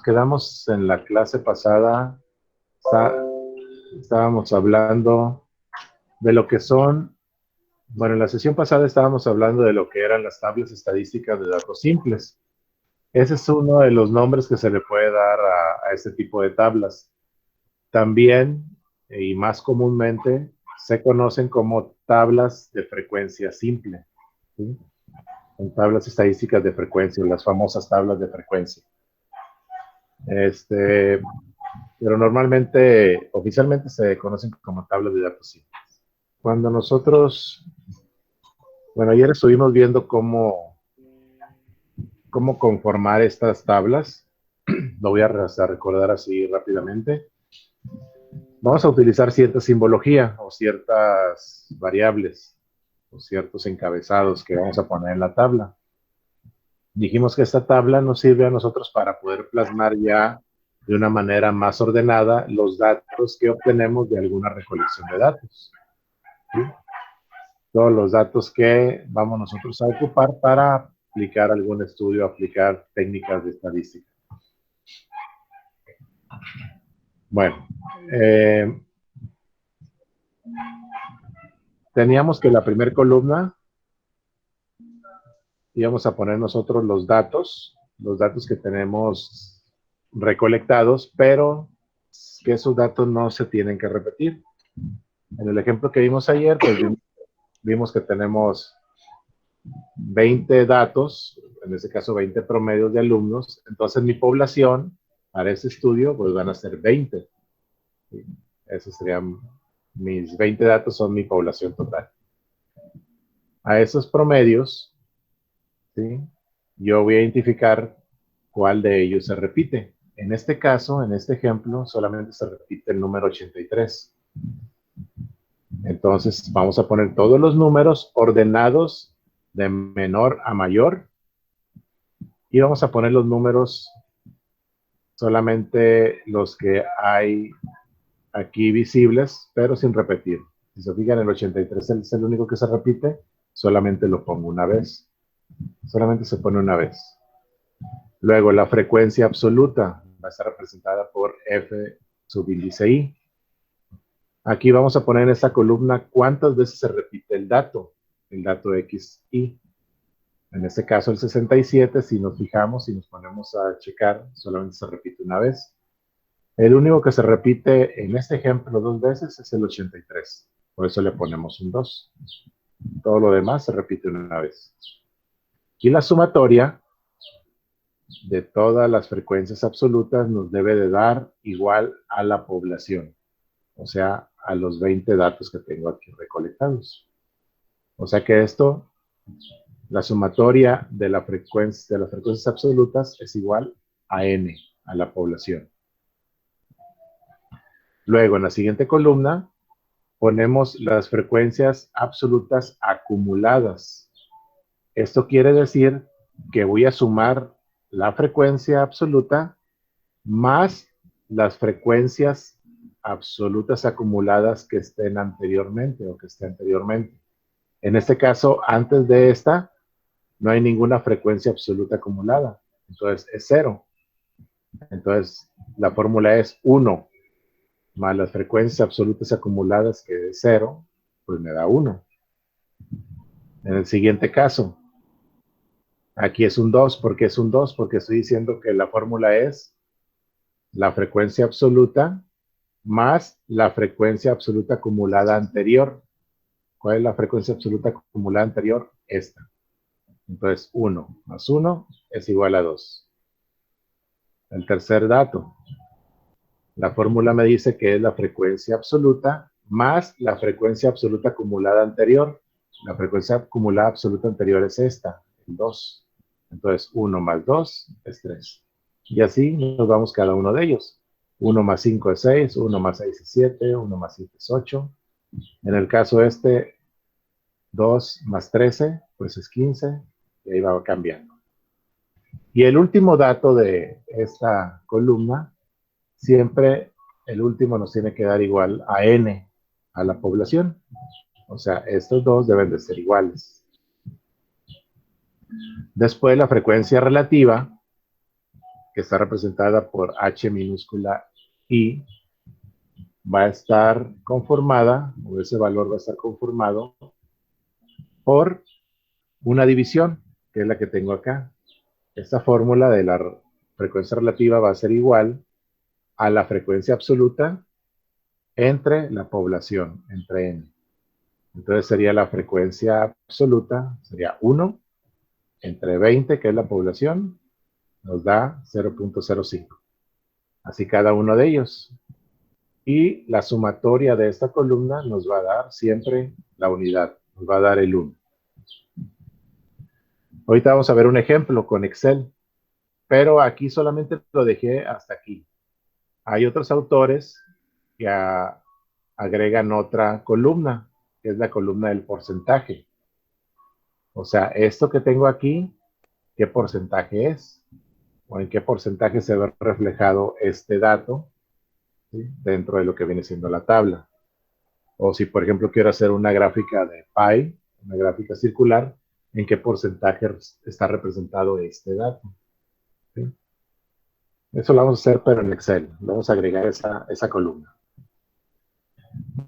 quedamos en la clase pasada, estábamos hablando de lo que son, bueno, en la sesión pasada estábamos hablando de lo que eran las tablas estadísticas de datos simples. Ese es uno de los nombres que se le puede dar a este tipo de tablas. También, y más comúnmente, se conocen como tablas de frecuencia simple, ¿sí? Son tablas estadísticas de frecuencia, las famosas tablas de frecuencia. Pero normalmente, oficialmente se conocen como tablas de datos simples. Cuando nosotros, bueno, ayer estuvimos viendo cómo conformar estas tablas. Lo voy a recordar así rápidamente. Vamos a utilizar cierta simbología o ciertas variables o ciertos encabezados que vamos a poner en la tabla. Dijimos que esta tabla nos sirve a nosotros para poder plasmar ya de una manera más ordenada los datos que obtenemos de alguna recolección de datos, ¿sí? Todos los datos que vamos nosotros a ocupar para aplicar algún estudio, aplicar técnicas de estadística. Bueno, teníamos que la primera columna íbamos a poner nosotros los datos que tenemos recolectados, pero que esos datos no se tienen que repetir. En el ejemplo que vimos ayer, pues vimos que tenemos 20 datos, en este caso 20 promedios de alumnos, entonces mi población para ese estudio pues van a ser 20. Esos serían mis 20 datos, son mi población total. A esos promedios, ¿sí?, yo voy a identificar cuál de ellos se repite. En este caso, en este ejemplo, solamente se repite el número 83. Entonces, vamos a poner todos los números ordenados de menor a mayor y vamos a poner los números solamente los que hay aquí visibles, pero sin repetir. Si se fijan, el 83 es el único que se repite, solamente lo pongo una vez. Solamente se pone una vez. Luego, la frecuencia absoluta va a estar representada por F subíndice I. Aquí vamos a poner en esta columna cuántas veces se repite el dato XI. En este caso, el 67, si nos fijamos y nos ponemos a checar, solamente se repite una vez. El único que se repite en este ejemplo 2 veces es el 83. Por eso le ponemos un 2. Todo lo demás se repite una vez. Y la sumatoria de todas las frecuencias absolutas nos debe de dar igual a la población. O sea, a los 20 datos que tengo aquí recolectados. O sea que esto, la sumatoria de las frecuencias absolutas es igual a n, a la población. Luego, en la siguiente columna, ponemos las frecuencias absolutas acumuladas. Esto quiere decir que voy a sumar la frecuencia absoluta más las frecuencias absolutas acumuladas que estén anteriormente o que estén anteriormente. En este caso, antes de esta, no hay ninguna frecuencia absoluta acumulada. Entonces, es 0. Entonces, la fórmula es 1 más las frecuencias absolutas acumuladas, que es 0, pues me da 1. En el siguiente caso, aquí es un 2. ¿Por qué es un 2? Porque estoy diciendo que la fórmula es la frecuencia absoluta más la frecuencia absoluta acumulada anterior. ¿Cuál es la frecuencia absoluta acumulada anterior? Esta. Entonces, 1 más 1 es igual a 2. El tercer dato. La fórmula me dice que es la frecuencia absoluta más la frecuencia absoluta acumulada anterior. La frecuencia acumulada absoluta anterior es esta, el 2. Entonces, 1 más 2 es 3. Y así nos vamos cada uno de ellos. 1 más 5 es 6, 1 más 6 es 7, 1 más 7 es 8. En el caso 2 más 13, pues es 15, y ahí va cambiando. Y el último dato de esta columna, siempre el último nos tiene que dar igual a n, a la población. O sea, estos dos deben de ser iguales. Después la frecuencia relativa, que está representada por H minúscula I, va a estar conformada, o ese valor va a estar conformado por una división, que es la que tengo acá. Esta fórmula de la frecuencia relativa va a ser igual a la frecuencia absoluta entre la población, entre n. Entonces sería la frecuencia absoluta, sería 1 entre 20, que es la población, nos da 0.05. Así cada uno de ellos. Y la sumatoria de esta columna nos va a dar siempre la unidad, nos va a dar el 1. Ahorita vamos a ver un ejemplo con Excel, pero aquí solamente lo dejé hasta aquí. Hay otros autores que agregan otra columna, que es la columna del porcentaje. O sea, esto que tengo aquí, ¿qué porcentaje es? ¿O en qué porcentaje se ve reflejado este dato, ¿sí?, dentro de lo que viene siendo la tabla? O si, por ejemplo, quiero hacer una gráfica de pie, una gráfica circular, ¿en qué porcentaje está representado este dato? ¿Sí? Eso lo vamos a hacer, pero en Excel. Vamos a agregar esa columna.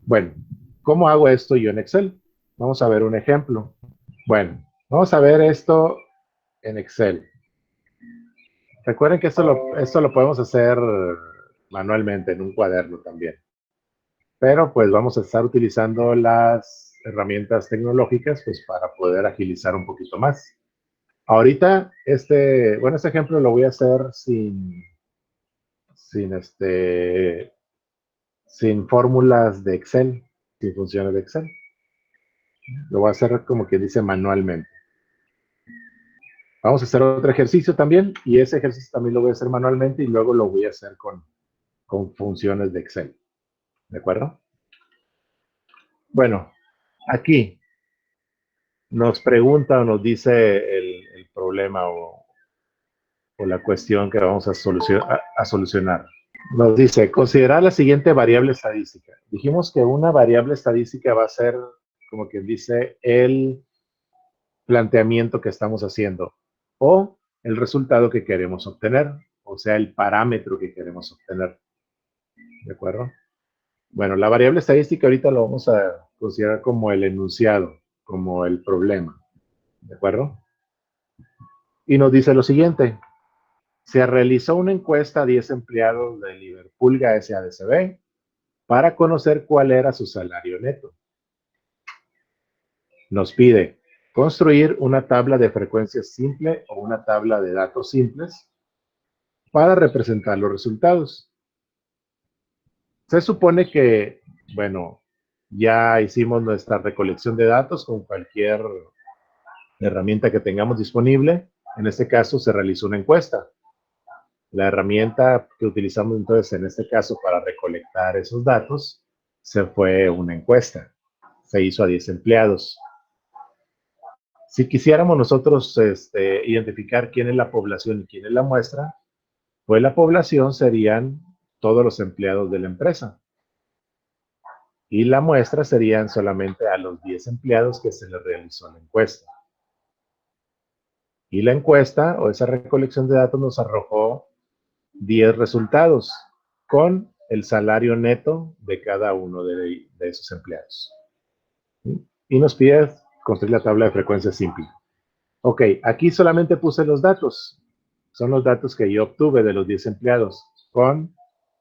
Bueno, ¿cómo hago esto yo en Excel? Vamos a ver un ejemplo. Bueno, vamos a ver esto en Excel. Recuerden que esto lo podemos hacer manualmente en un cuaderno también. Pero pues vamos a estar utilizando las herramientas tecnológicas pues para poder agilizar un poquito más. Ahorita, este ejemplo lo voy a hacer sin fórmulas de Excel, sin funciones de Excel. Lo voy a hacer como que dice manualmente. Vamos a hacer otro ejercicio también, y ese ejercicio también lo voy a hacer manualmente y luego lo voy a hacer con funciones de Excel. ¿De acuerdo? Bueno, aquí nos pregunta o nos dice el problema o la cuestión que vamos a solucionar. Nos dice, considerar la siguiente variable estadística. Dijimos que una variable estadística va a ser, como quien dice, el planteamiento que estamos haciendo o el resultado que queremos obtener, o sea, el parámetro que queremos obtener. ¿De acuerdo? Bueno, la variable estadística ahorita lo vamos a considerar como el enunciado, como el problema. ¿De acuerdo? Y nos dice lo siguiente. Se realizó una encuesta a 10 empleados de Liverpulga SADCB para conocer cuál era su salario neto. Nos pide construir una tabla de frecuencias simple o una tabla de datos simples para representar los resultados. Se supone que, bueno, ya hicimos nuestra recolección de datos con cualquier herramienta que tengamos disponible. En este caso se realizó una encuesta. La herramienta que utilizamos entonces en este caso para recolectar esos datos se fue una encuesta. Se hizo a 10 empleados. Si quisiéramos nosotros identificar quién es la población y quién es la muestra, pues la población serían todos los empleados de la empresa. Y la muestra serían solamente a los 10 empleados que se les realizó la encuesta. Y la encuesta o esa recolección de datos nos arrojó 10 resultados con el salario neto de cada uno de esos empleados. Y nos pide construir la tabla de frecuencia simple. Ok, aquí solamente puse los datos. Son los datos que yo obtuve de los 10 empleados con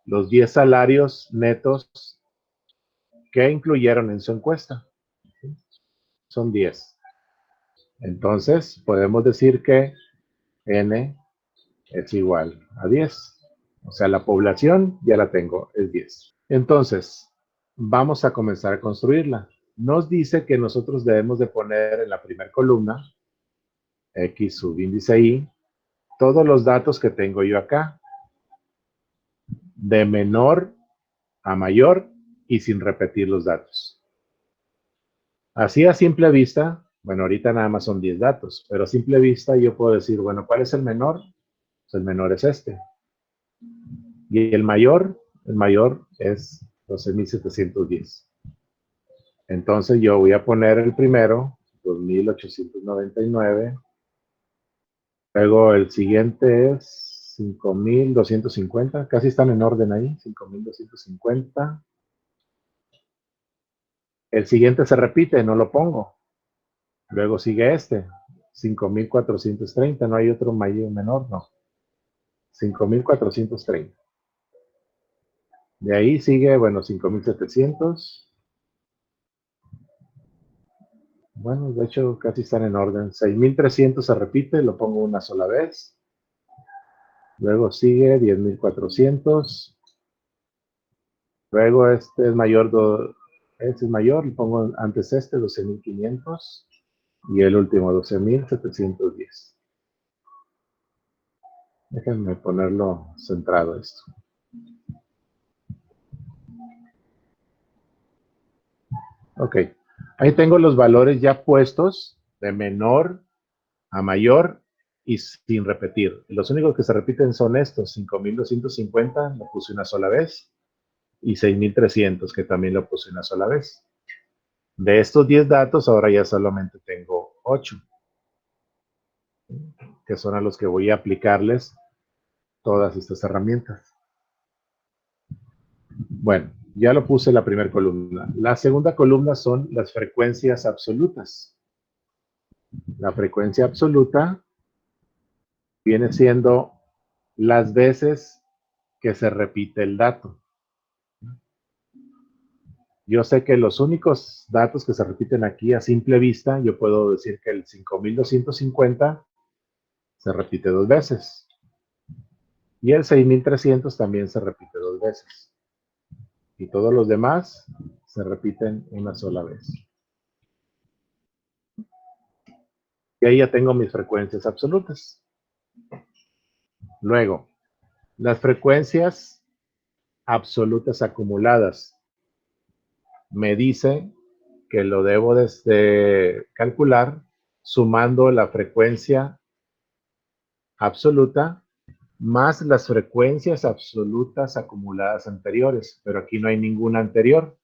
los 10 salarios netos que incluyeron en su encuesta. Son 10. Entonces, podemos decir que N es igual a 10. O sea, la población ya la tengo, es 10. Entonces, vamos a comenzar a construirla. Nos dice que nosotros debemos de poner en la primera columna, X subíndice Y, todos los datos que tengo yo acá, de menor a mayor y sin repetir los datos. Así a simple vista, bueno, ahorita nada más son 10 datos, pero a simple vista yo puedo decir, bueno, ¿cuál es el menor? Pues el menor es este. Y el mayor es 12.710. Entonces yo voy a poner el primero, 2.899. Luego el siguiente es 5250, casi están en orden ahí, 5250. El siguiente se repite, no lo pongo. Luego sigue este, 5430, no hay otro mayor menor, no. 5430. De ahí sigue, bueno, 5700. Bueno, de hecho casi están en orden. 6300 se repite, lo pongo una sola vez. Luego sigue 10400. Luego este es mayor, este es mayor, le pongo antes este, 12500. Y el último, 12710. Déjenme ponerlo centrado esto. Ok, ahí tengo los valores ya puestos de menor a mayor y sin repetir. Los únicos que se repiten son estos, 5250, lo puse una sola vez, y 6300, que también lo puse una sola vez. De estos 10 datos, ahora ya solamente tengo 8, que son a los que voy a aplicarles todas estas herramientas. Bueno, ya lo puse en la primera columna. La segunda columna son las frecuencias absolutas. La frecuencia absoluta viene siendo las veces que se repite el dato. Yo sé que los únicos datos que se repiten aquí a simple vista, yo puedo decir que el 5250 se repite 2 veces. Y el 6300 también se repite 2 veces. Y todos los demás se repiten una sola vez. Y ahí ya tengo mis frecuencias absolutas. Luego, las frecuencias absolutas acumuladas. Me dice que lo debo calcular sumando la frecuencia absoluta más las frecuencias absolutas acumuladas anteriores, pero aquí no hay ninguna anterior.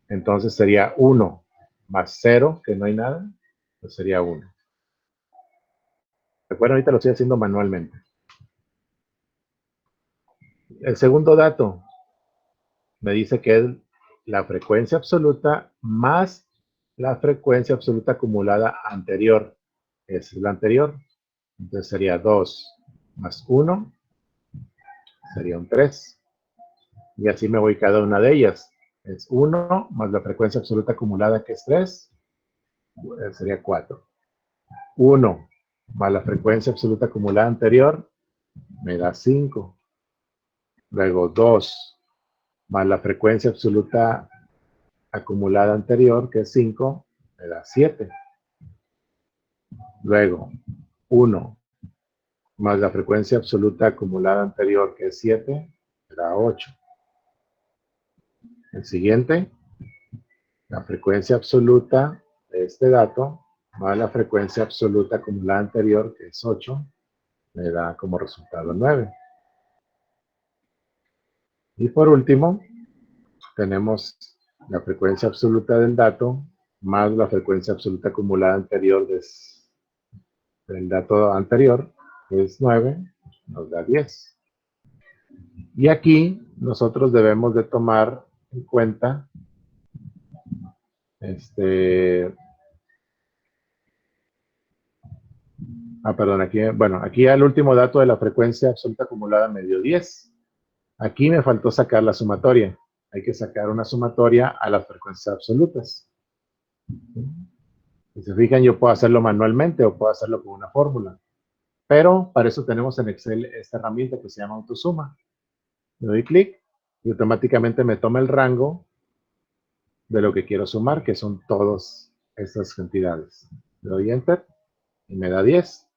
Entonces sería 1 más 0, que no hay nada, pues sería 1. Recuerden, ahorita lo estoy haciendo manualmente. El segundo dato me dice que es la frecuencia absoluta más la frecuencia absoluta acumulada anterior. Esa es la anterior. Entonces sería 2 más 1, sería un 3. Y así me voy cada una de ellas. Es 1 más la frecuencia absoluta acumulada, que es 3, sería 4. 1 más la frecuencia absoluta acumulada anterior, me da 5. Luego 2 más la frecuencia absoluta acumulada anterior, que es 5, me da 7. Luego 1 más la frecuencia absoluta acumulada anterior, que es 7, me da 8. El siguiente, la frecuencia absoluta de este dato más la frecuencia absoluta acumulada anterior, que es 8, me da como resultado 9. Y por último, tenemos la frecuencia absoluta del dato más la frecuencia absoluta acumulada anterior del dato anterior, que es 9, nos da 10. Y aquí nosotros debemos de tomar en cuenta perdón, aquí el último dato de la frecuencia absoluta acumulada me dio 10. Aquí me faltó sacar la sumatoria. Hay que sacar una sumatoria a las frecuencias absolutas. Si se fijan, yo puedo hacerlo manualmente o puedo hacerlo con una fórmula. Pero para eso tenemos en Excel esta herramienta que se llama AutoSuma. Le doy clic y automáticamente me toma el rango de lo que quiero sumar, que son todas estas cantidades. Le doy Enter y me da 10.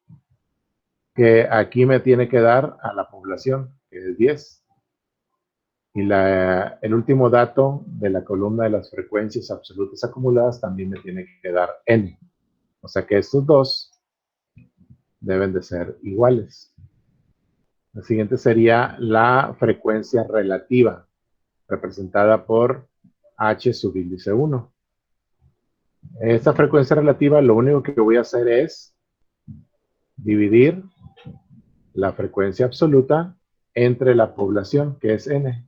Que aquí me tiene que dar a la población, que es 10. Y el último dato de la columna de las frecuencias absolutas acumuladas también me tiene que dar N. O sea que estos dos deben de ser iguales. La siguiente sería la frecuencia relativa, representada por H subíndice 1. Esta frecuencia relativa, lo único que voy a hacer es dividir la frecuencia absoluta entre la población, que es n.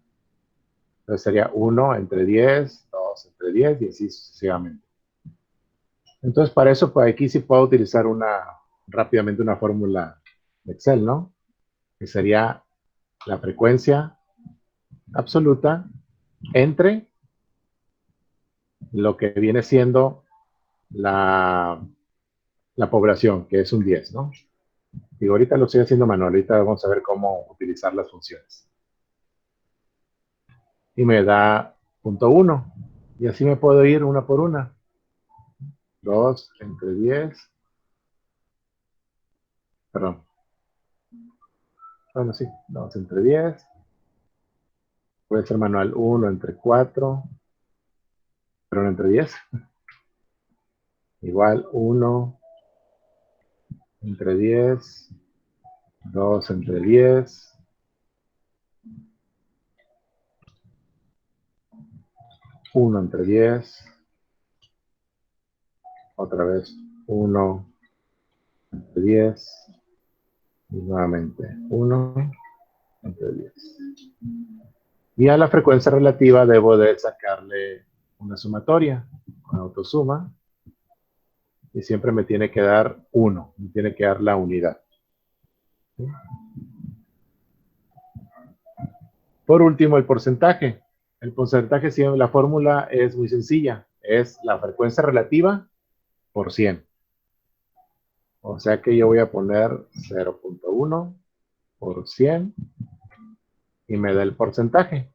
Entonces sería 1 entre 10, 2 entre 10 y así sucesivamente. Entonces para eso, pues aquí sí puedo utilizar rápidamente una fórmula de Excel, ¿no? Que sería la frecuencia absoluta entre lo que viene siendo la población, que es un 10, ¿no? Y ahorita lo estoy haciendo manual, ahorita vamos a ver cómo utilizar las funciones. Y me da 0.1. Y así me puedo ir una por una. 2 entre 10. Perdón. Bueno, sí, 2 entre 10. Puede ser manual 1 entre 4. Perdón, entre 10. Igual 1 entre 10. 2 entre 10. 1 entre 10. Otra vez 1 entre 10. Y nuevamente 1 entre 10. Y a la frecuencia relativa debo de sacarle una sumatoria con autosuma. Y siempre me tiene que dar 1, me tiene que dar la unidad. ¿Sí? Por último, el porcentaje. El porcentaje, la fórmula es muy sencilla. Es la frecuencia relativa por 100. O sea que yo voy a poner 0.1 por 100 y me da el porcentaje.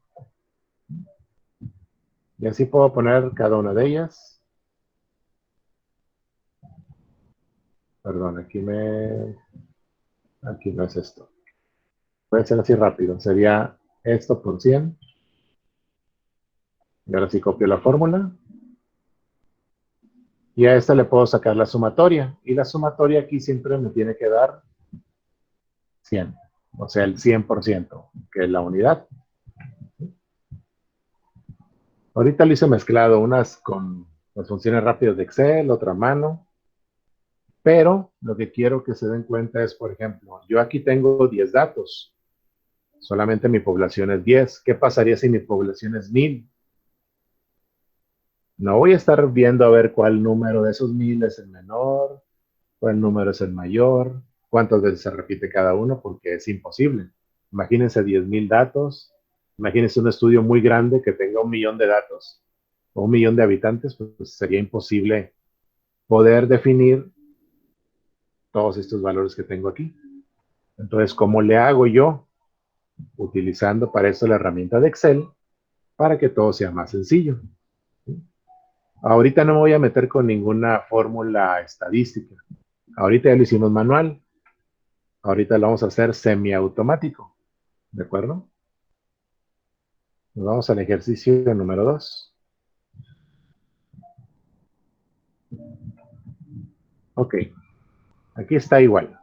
Y así puedo poner cada una de ellas. Perdón, aquí no es esto. Voy a hacer así rápido. Sería esto por 100. Y ahora sí copio la fórmula. Y a esta le puedo sacar la sumatoria. Y la sumatoria aquí siempre me tiene que dar 100. O sea, el 100%, que es la unidad. Ahorita lo hice mezclado, unas con las funciones rápidas de Excel, otra a mano. Pero lo que quiero que se den cuenta es, por ejemplo, yo aquí tengo 10 datos. Solamente mi población es 10. ¿Qué pasaría si mi población es 1000? No voy a estar viendo a ver cuál número de esos 1000 es el menor, cuál número es el mayor, cuántas veces se repite cada uno, porque es imposible. Imagínense 10,000 datos, imagínense un estudio muy grande que tenga 1,000,000 de datos o 1,000,000 de habitantes, pues sería imposible poder definir todos estos valores que tengo aquí. Entonces, ¿cómo le hago yo? Utilizando para eso la herramienta de Excel para que todo sea más sencillo. Ahorita no me voy a meter con ninguna fórmula estadística. Ahorita ya lo hicimos manual. Ahorita lo vamos a hacer semiautomático. ¿De acuerdo? Nos vamos al ejercicio número 2. Ok. Aquí está igual.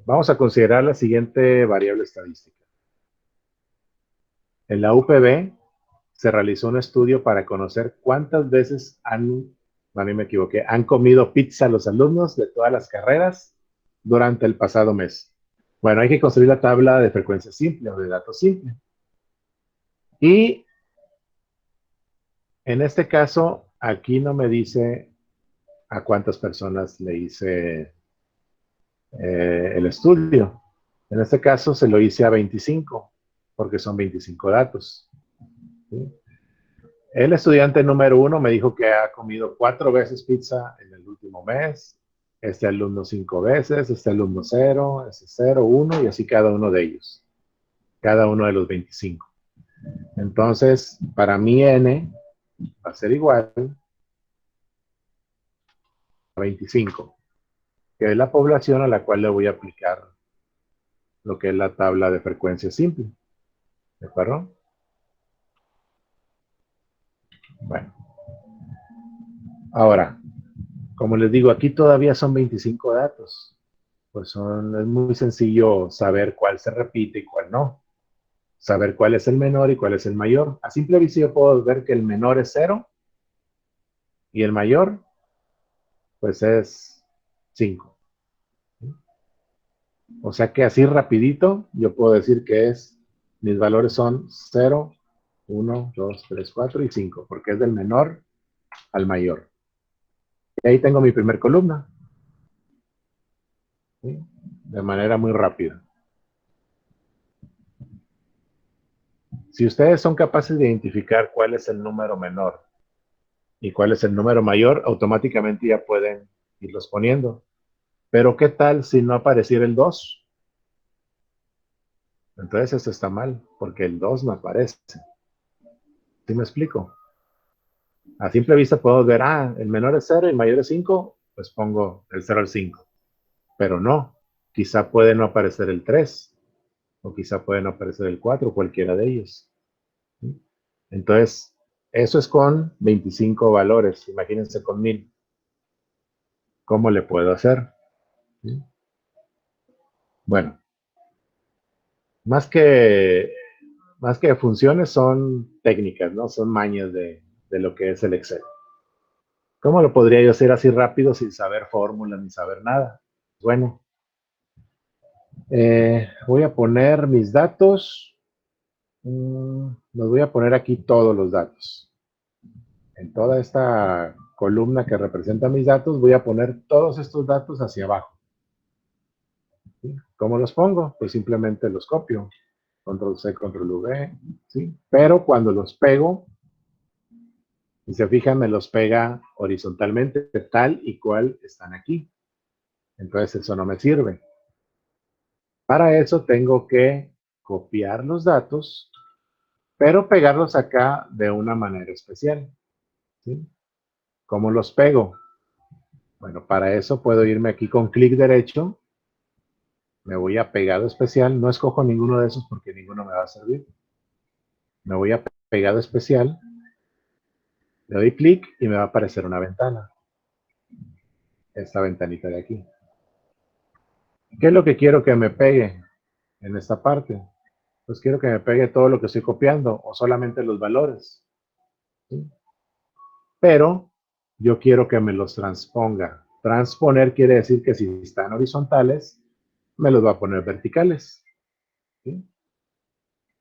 Vamos a considerar la siguiente variable estadística. En la UPB se realizó un estudio para conocer cuántas veces han comido pizza los alumnos de todas las carreras durante el pasado mes. Bueno, hay que construir la tabla de frecuencia simple o de datos simple. Y en este caso, aquí no me dice a cuántas personas le hice el estudio. En este caso se lo hice a 25, porque son 25 datos. ¿Sí? El estudiante número 1 me dijo que ha comido 4 veces pizza en el último mes. Este alumno 5 veces, este alumno 0, este 0, 1 y así cada uno de ellos. Cada uno de los 25. Entonces, para mí n va a ser igual a 25, que es la población a la cual le voy a aplicar lo que es la tabla de frecuencia simple. ¿De acuerdo? Bueno. Ahora, como les digo, aquí todavía son 25 datos. Pues es muy sencillo saber cuál se repite y cuál no. Saber cuál es el menor y cuál es el mayor. A simple vista yo puedo ver que el menor es 0 y el mayor, pues es 5. O sea que así rapidito yo puedo decir que mis valores son 0, 1, 2, 3, 4 y 5, porque es del menor al mayor. Y ahí tengo mi primer columna, ¿sí? De manera muy rápida. Si ustedes son capaces de identificar cuál es el número menor y cuál es el número mayor, automáticamente ya pueden irlos poniendo. Pero ¿qué tal si no apareciera el 2? Entonces esto está mal, porque el 2 no aparece. ¿Sí me explico? A simple vista podemos ver, el menor es 0 y el mayor es 5, pues pongo el 0 al 5. Pero no, quizá puede no aparecer el 3, o quizá puede no aparecer el 4, cualquiera de ellos. ¿Sí? Entonces, eso es con 25 valores, imagínense con 1000. ¿Cómo le puedo hacer? ¿Sí? Bueno, más que, más que funciones son técnicas, ¿no? Son mañas de lo que es el Excel. ¿Cómo lo podría yo hacer así rápido sin saber fórmulas ni saber nada? Bueno, voy a poner mis datos. Los voy a poner aquí todos los datos. En toda esta columna que representa mis datos, voy a poner todos estos datos hacia abajo. ¿Sí? ¿Cómo los pongo? Pues simplemente los copio. Control C, Control V. ¿Sí? Pero cuando los pego, si se fijan, me los pega horizontalmente, tal y cual están aquí. Entonces eso no me sirve. Para eso tengo que copiar los datos, pero pegarlos acá de una manera especial. ¿Sí? ¿Cómo los pego? Bueno, para eso puedo irme aquí con clic derecho, me voy a pegado especial, no escojo ninguno de esos porque ninguno me va a servir. Me voy a pegado especial, le doy clic y me va a aparecer una ventana. Esta ventanita de aquí. ¿Qué es lo que quiero que me pegue en esta parte? Pues quiero que me pegue todo lo que estoy copiando o solamente los valores. ¿Sí? Pero yo quiero que me los transponga. Transponer quiere decir que si están horizontales, me los va a poner verticales. ¿Sí?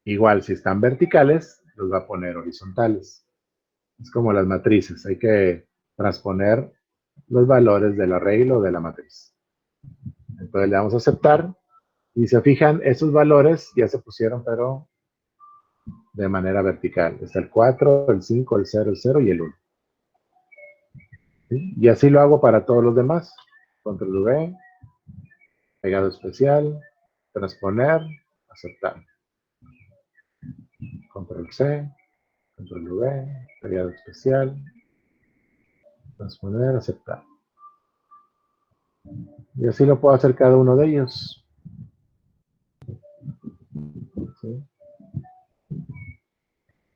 Igual, si están verticales, los va a poner horizontales. Es como las matrices, hay que transponer los valores del arreglo de la matriz. Entonces le damos a aceptar y se fijan, esos valores ya se pusieron, pero de manera vertical. Está el 4, el 5, el 0, el 0 y el 1. ¿Sí? Y así lo hago para todos los demás. Control V, pegado especial, transponer, aceptar. Control C, Control V, pegado especial, transponer, aceptar. Y así lo puedo hacer cada uno de ellos. ¿Sí?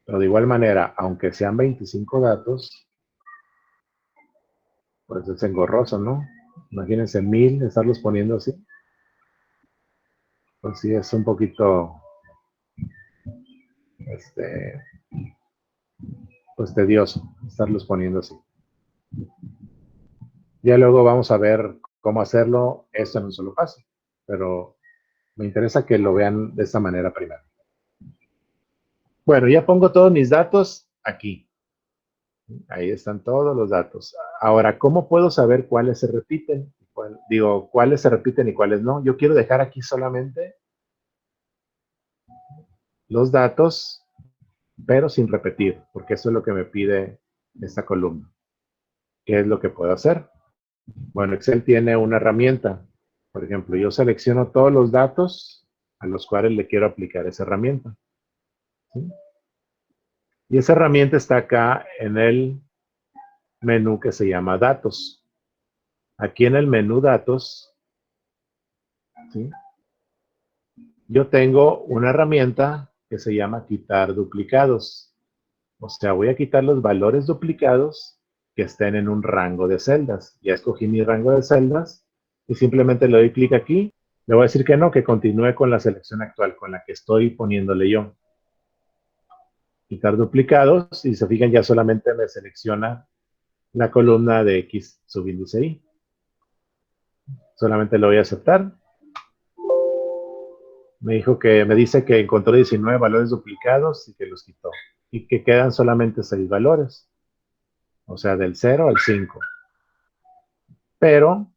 Pero de igual manera, aunque sean 25 datos, pues es engorroso, ¿no? Imagínense 1000, estarlos poniendo así. Pues sí, es un poquito, este, pues tedioso estarlos poniendo así. Ya luego vamos a ver cómo hacerlo esto en un solo paso, pero me interesa que lo vean de esta manera primero. Bueno, ya pongo todos mis datos aquí. Ahí están todos los datos. Ahora, ¿cómo puedo saber cuáles se repiten? Cuáles se repiten y cuáles no. Yo quiero dejar aquí solamente los datos, pero sin repetir, porque eso es lo que me pide esta columna. ¿Qué es lo que puedo hacer? Bueno, Excel tiene una herramienta. Por ejemplo, yo selecciono todos los datos a los cuales le quiero aplicar esa herramienta. ¿Sí? Y esa herramienta está acá en el menú que se llama Datos. Aquí en el menú Datos, ¿sí? Yo tengo una herramienta que se llama Quitar Duplicados. O sea, voy a quitar los valores duplicados que estén en un rango de celdas. Ya escogí mi rango de celdas y simplemente le doy clic aquí. Le voy a decir que no, que continúe con la selección actual, con la que estoy poniéndole yo. Quitar duplicados y se fijan ya solamente me selecciona la columna de X subíndice Y. Solamente lo voy a aceptar Me dice que encontró 19 valores duplicados y que los quitó. Y que quedan solamente 6 valores. O sea, del 0 al 5. Pero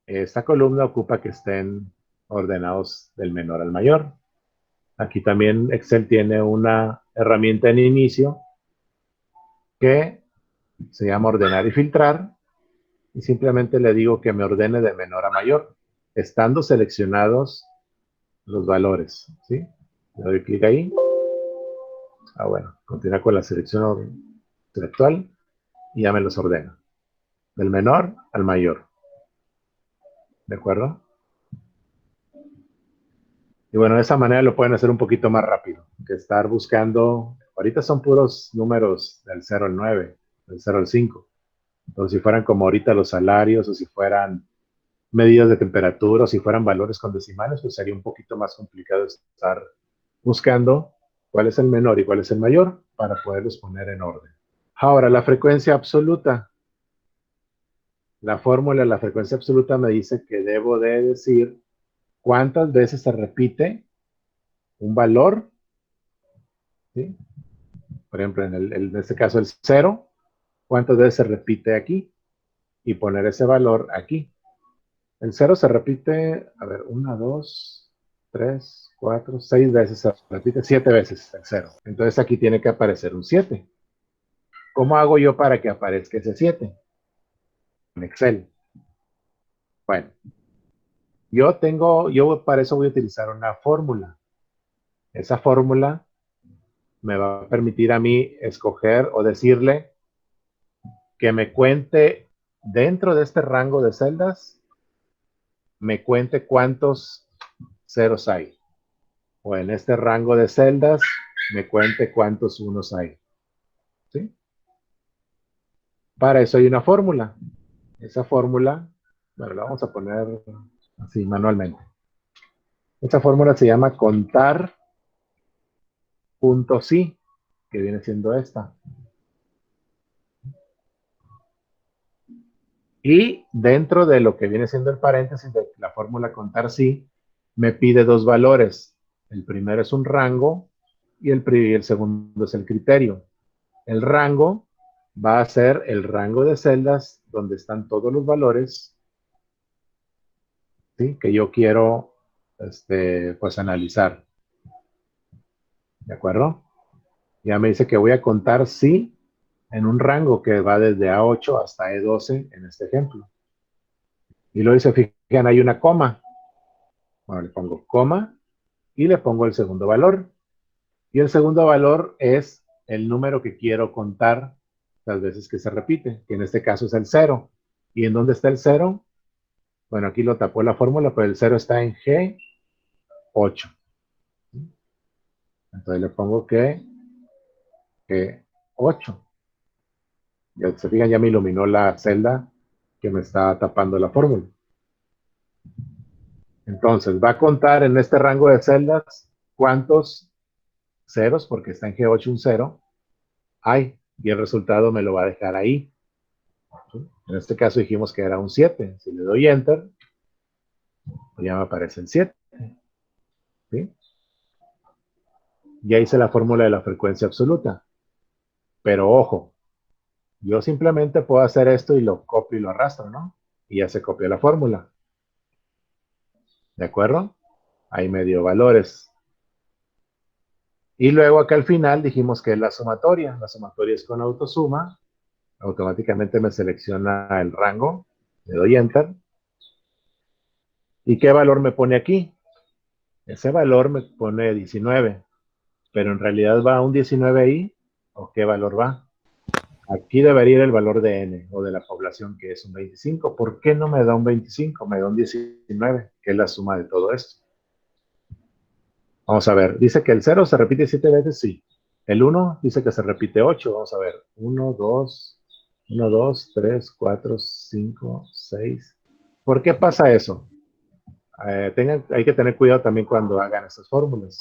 esta columna ocupa que estén ordenados del menor al mayor. Aquí también Excel tiene una herramienta en inicio que se llama ordenar y filtrar. Y simplemente le digo que me ordene de menor a mayor, estando seleccionados los valores. ¿Sí? Le doy clic ahí. Bueno, continúa con la selección actual y ya me los ordena. Del menor al mayor. ¿De acuerdo? Y bueno, de esa manera lo pueden hacer un poquito más rápido que estar buscando. Ahorita son puros números del 0 al 9, del 0 al 5. Entonces, si fueran como ahorita los salarios o si fueran medidas de temperatura o si fueran valores con decimales, pues sería un poquito más complicado estar buscando cuál es el menor y cuál es el mayor para poderlos poner en orden. Ahora, la frecuencia absoluta. La fórmula de la frecuencia absoluta me dice que debo de decir cuántas veces se repite un valor, ¿sí? Por ejemplo, en este caso el 0, cuántas veces se repite aquí y poner ese valor aquí. El 0 se repite, a ver, 1, 2, 3, 4, 6 veces, se repite 7 veces el 0. Entonces aquí tiene que aparecer un 7. ¿Cómo hago yo para que aparezca ese 7? En Excel. Bueno, yo para eso voy a utilizar una fórmula. Esa fórmula me va a permitir a mí escoger o decirle que me cuente dentro de este rango de celdas, me cuente cuántos ceros hay. O en este rango de celdas, me cuente cuántos unos hay. ¿Sí? Para eso hay una fórmula. Esa fórmula, bueno, la vamos a poner así manualmente. Esa fórmula se llama contar punto sí, que viene siendo esta. Y dentro de lo que viene siendo el paréntesis de la fórmula contar sí, me pide dos valores. El primero es un rango y el segundo es el criterio. El rango va a ser el rango de celdas donde están todos los valores, ¿sí?, que yo quiero pues analizar. ¿De acuerdo? Ya me dice que voy a contar sí en un rango que va desde A8 hasta E12 en este ejemplo. Y luego se fijan, hay una coma. Bueno, le pongo coma y le pongo el segundo valor. Y el segundo valor es el número que quiero contar las veces que se repite, que en este caso es el 0. ¿Y en dónde está el 0? Bueno, aquí lo tapó la fórmula, pero el 0 está en G8. Entonces le pongo que G8. Ya se fijan, ya me iluminó la celda que me está tapando la fórmula. Entonces, va a contar en este rango de celdas cuántos ceros, porque está en G8 un 0, hay. Y el resultado me lo va a dejar ahí. ¿Sí? En este caso dijimos que era un 7. Si le doy Enter, pues ya me aparece el 7. ¿Sí? Ya hice la fórmula de la frecuencia absoluta. Pero ojo, yo simplemente puedo hacer esto y lo copio y lo arrastro, ¿no? Y ya se copió la fórmula. ¿De acuerdo? Ahí me dio valores. Y luego acá al final dijimos que es la sumatoria. La sumatoria es con autosuma. Automáticamente me selecciona el rango. Le doy Enter. ¿Y qué valor me pone aquí? Ese valor me pone 19. Pero en realidad va un 19 ahí. ¿O qué valor va? Aquí debería ir el valor de n, o de la población, que es un 25. ¿Por qué no me da un 25? Me da un 19, que es la suma de todo esto. Vamos a ver, dice que el 0 se repite 7 veces, sí. El 1 dice que se repite 8. Vamos a ver, 1, 2, 1, 2, 3, 4, 5, 6. ¿Por qué pasa eso? Hay que tener cuidado también cuando hagan estas fórmulas.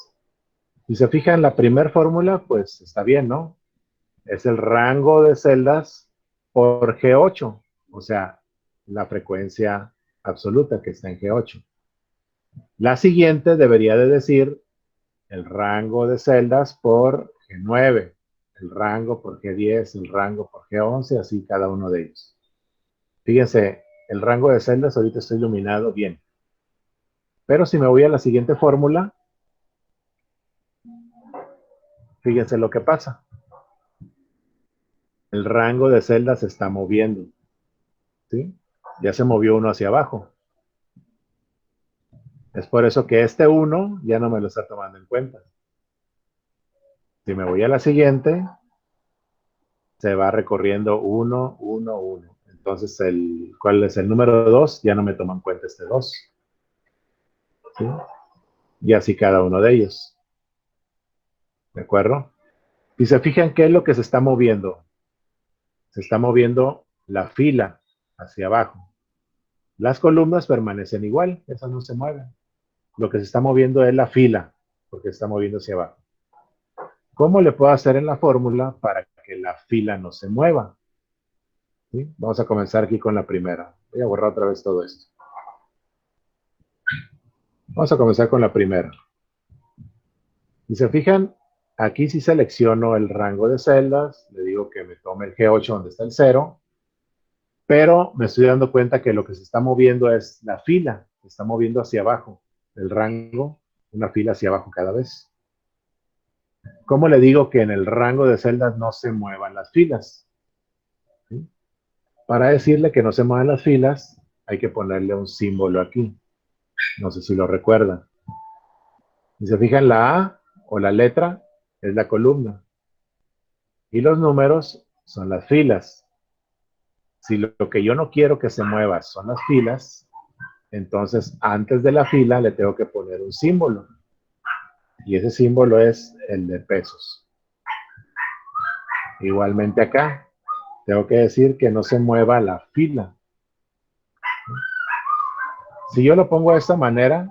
Si se fijan, la primera fórmula, pues está bien, ¿no? Es el rango de celdas por G8, o sea, la frecuencia absoluta que está en G8. La siguiente debería de decir el rango de celdas por G9, el rango por G10, el rango por G11, así cada uno de ellos. Fíjense, el rango de celdas ahorita está iluminado bien. Pero si me voy a la siguiente fórmula, fíjense lo que pasa. El rango de celdas se está moviendo. ¿Sí? Ya se movió uno hacia abajo. Es por eso que este 1 ya no me lo está tomando en cuenta. Si me voy a la siguiente, se va recorriendo 1, 1, 1. Entonces, ¿cuál es el número 2? Ya no me toma en cuenta este 2. ¿Sí? Y así cada uno de ellos. ¿De acuerdo? Y se fijan qué es lo que se está moviendo. Se está moviendo la fila hacia abajo. Las columnas permanecen igual, esas no se mueven. Lo que se está moviendo es la fila, porque se está moviendo hacia abajo. ¿Cómo le puedo hacer en la fórmula para que la fila no se mueva? ¿Sí? Vamos a comenzar aquí con la primera. Voy a borrar otra vez todo esto. Vamos a comenzar con la primera. Si se fijan, aquí sí selecciono el rango de celdas, le digo que me tome el G8 donde está el 0, pero me estoy dando cuenta que lo que se está moviendo es la fila, se está moviendo hacia abajo, el rango, una fila hacia abajo cada vez. ¿Cómo le digo que en el rango de celdas no se muevan las filas? ¿Sí? Para decirle que no se muevan las filas, hay que ponerle un símbolo aquí. No sé si lo recuerdan. Si se fijan, la A o la letra es la columna y los números son las filas. Si lo que yo no quiero que se mueva son las filas, entonces antes de la fila le tengo que poner un símbolo. Y ese símbolo es el de pesos. Igualmente acá, tengo que decir que no se mueva la fila. Si yo lo pongo de esta manera,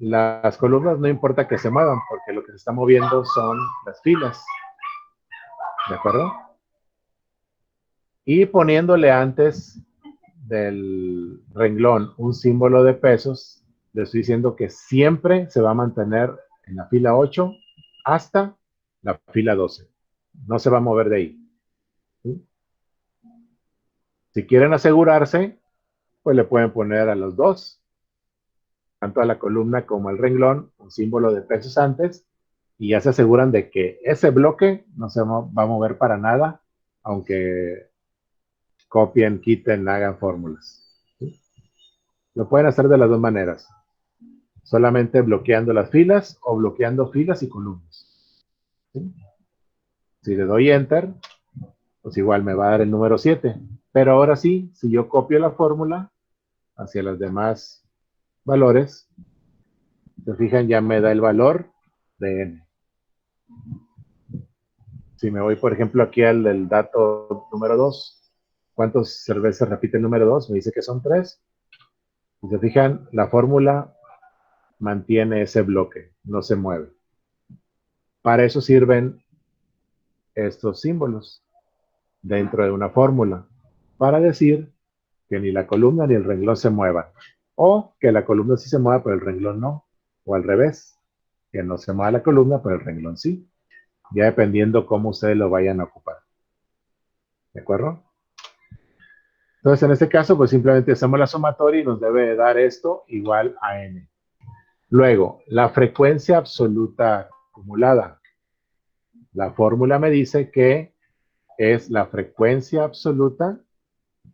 las columnas no importa que se muevan, porque lo que se está moviendo son las filas. ¿De acuerdo? Y poniéndole antes del renglón un símbolo de pesos, le estoy diciendo que siempre se va a mantener en la fila 8 hasta la fila 12. No se va a mover de ahí. ¿Sí? Si quieren asegurarse, pues le pueden poner a los dos, tanto a la columna como al renglón, un símbolo de pesos antes, y ya se aseguran de que ese bloque no se va a mover para nada, aunque copien, quiten, hagan fórmulas. ¿Sí? Lo pueden hacer de las dos maneras, solamente bloqueando las filas o bloqueando filas y columnas. ¿Sí? Si le doy Enter, pues igual me va a dar el número 7. Pero ahora sí, si yo copio la fórmula hacia los demás valores, se fijan, ya me da el valor de N. Si me voy, por ejemplo, aquí al del dato número 2, ¿cuántas veces repite el número 2? Me dice que son 3. Si se fijan, la fórmula mantiene ese bloque, no se mueve. Para eso sirven estos símbolos dentro de una fórmula, para decir que ni la columna ni el renglón se muevan, o que la columna sí se mueva, pero el renglón no, o al revés, que no se mueva la columna, pero el renglón sí, ya dependiendo cómo ustedes lo vayan a ocupar. ¿De acuerdo? Entonces, en este caso, pues simplemente hacemos la sumatoria y nos debe dar esto igual a n. Luego, la frecuencia absoluta acumulada. La fórmula me dice que es la frecuencia absoluta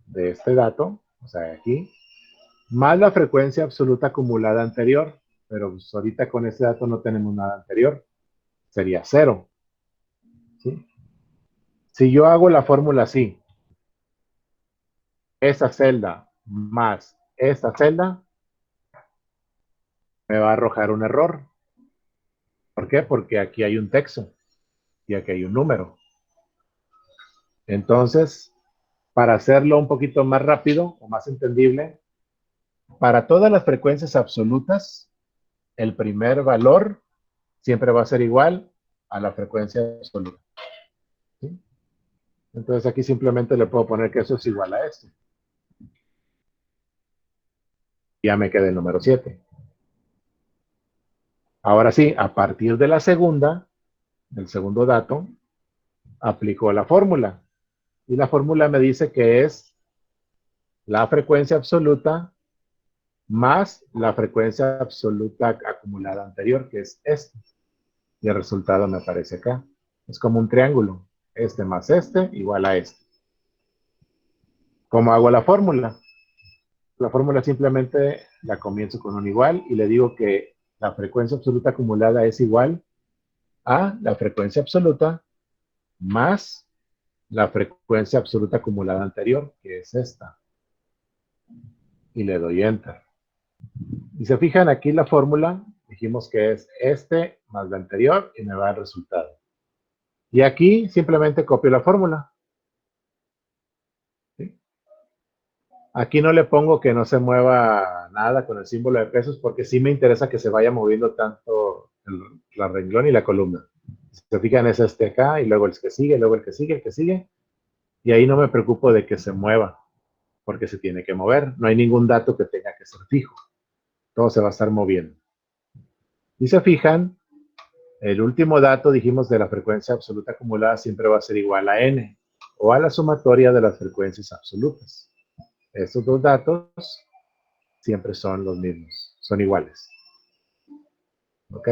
de este dato, o sea, aquí, más la frecuencia absoluta acumulada anterior, pero pues ahorita con este dato no tenemos nada anterior, sería 0. ¿Sí? Si yo hago la fórmula así, esa celda más esta celda, me va a arrojar un error. ¿Por qué? Porque aquí hay un texto y aquí hay un número. Entonces, para hacerlo un poquito más rápido o más entendible, para todas las frecuencias absolutas, el primer valor siempre va a ser igual a la frecuencia absoluta. ¿Sí? Entonces aquí simplemente le puedo poner que eso es igual a esto. Ya me queda el número 7. Ahora sí, a partir de la segunda, del segundo dato, aplico la fórmula. Y la fórmula me dice que es la frecuencia absoluta más la frecuencia absoluta acumulada anterior, que es esta. Y el resultado me aparece acá. Es como un triángulo. Este más este igual a este. ¿Cómo hago la fórmula? La fórmula simplemente la comienzo con un igual y le digo que la frecuencia absoluta acumulada es igual a la frecuencia absoluta más la frecuencia absoluta acumulada anterior, que es esta. Y le doy Enter. Y se fijan aquí la fórmula, dijimos que es este más la anterior y me va el resultado. Y aquí simplemente copio la fórmula. ¿Sí? Aquí no le pongo que no se mueva nada con el símbolo de pesos porque sí me interesa que se vaya moviendo tanto la renglón y la columna. Si se fijan es este acá y luego el que sigue, luego el que sigue, el que sigue. Y ahí no me preocupo de que se mueva porque se tiene que mover. No hay ningún dato que tenga que ser fijo. Todo se va a estar moviendo. Y se fijan, el último dato, dijimos, de la frecuencia absoluta acumulada siempre va a ser igual a n, o a la sumatoria de las frecuencias absolutas. Estos dos datos siempre son los mismos, son iguales. ¿Ok?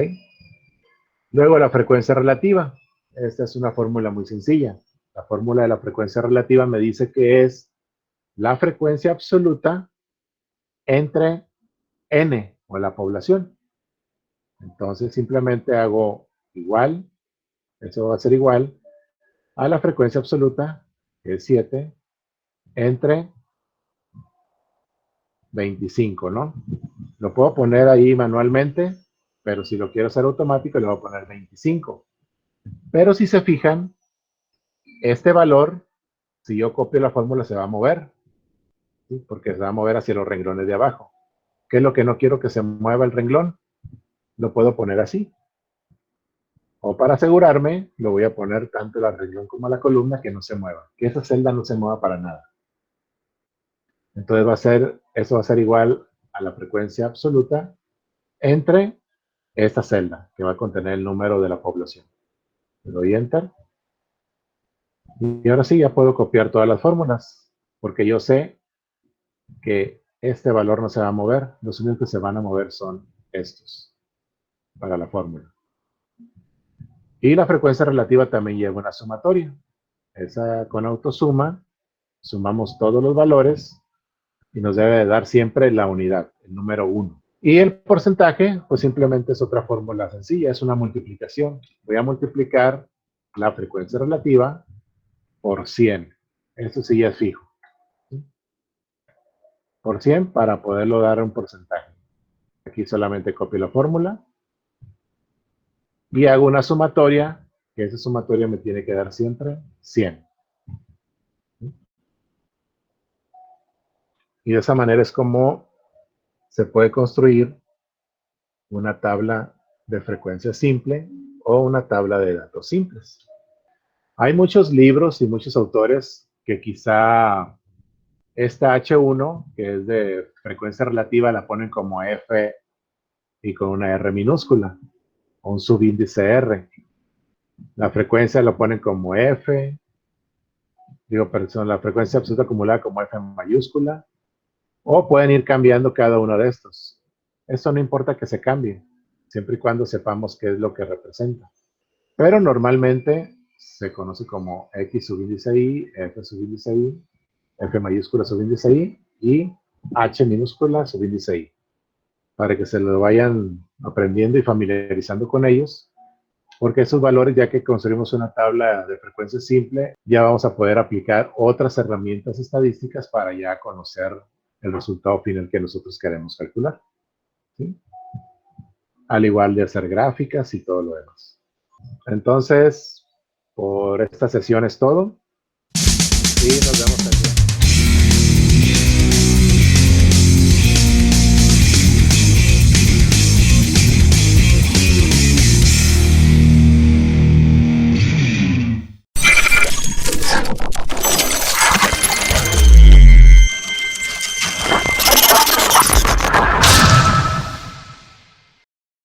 Luego la frecuencia relativa. Esta es una fórmula muy sencilla. La fórmula de la frecuencia relativa me dice que es la frecuencia absoluta entre n, o la población. Entonces simplemente hago igual, eso va a ser igual a la frecuencia absoluta, que es 7, entre 25, ¿no? Lo puedo poner ahí manualmente, pero si lo quiero hacer automático, le voy a poner 25. Pero si se fijan, este valor, si yo copio la fórmula, se va a mover, ¿sí? Porque se va a mover hacia los renglones de abajo. ¿Qué es lo que no quiero que se mueva el renglón? Lo puedo poner así. O para asegurarme, lo voy a poner tanto la renglón como la columna que no se mueva. Que esa celda no se mueva para nada. Entonces eso va a ser igual a la frecuencia absoluta entre esta celda, que va a contener el número de la población. Le doy Enter. Y ahora sí, ya puedo copiar todas las fórmulas, porque yo sé que este valor no se va a mover. Los únicos que se van a mover son estos, para la fórmula. Y la frecuencia relativa también lleva una sumatoria. Esa con autosuma, sumamos todos los valores y nos debe de dar siempre la unidad, el número 1. Y el porcentaje, pues simplemente es otra fórmula sencilla, es una multiplicación. Voy a multiplicar la frecuencia relativa por 100. Esto sí ya es fijo. Por 100 para poderlo dar un porcentaje. Aquí solamente copio la fórmula y hago una sumatoria, que esa sumatoria me tiene que dar siempre 100. Y de esa manera es como se puede construir una tabla de frecuencia simple o una tabla de datos simples. Hay muchos libros y muchos autores que quizá esta H1, que es de frecuencia relativa, la ponen como F y con una R minúscula, o un subíndice R. La frecuencia lo ponen como F, perdón, la frecuencia absoluta acumulada como F mayúscula, o pueden ir cambiando cada uno de estos. Eso no importa que se cambie, siempre y cuando sepamos qué es lo que representa. Pero normalmente se conoce como X subíndice I, F subíndice I, F mayúscula subíndice I y H minúscula subíndice I. Para que se lo vayan aprendiendo y familiarizando con ellos, porque esos valores, ya que construimos una tabla de frecuencia simple, ya vamos a poder aplicar otras herramientas estadísticas para ya conocer el resultado final que nosotros queremos calcular. ¿Sí? Al igual de hacer gráficas y todo lo demás. Entonces, por esta sesión es todo y nos vemos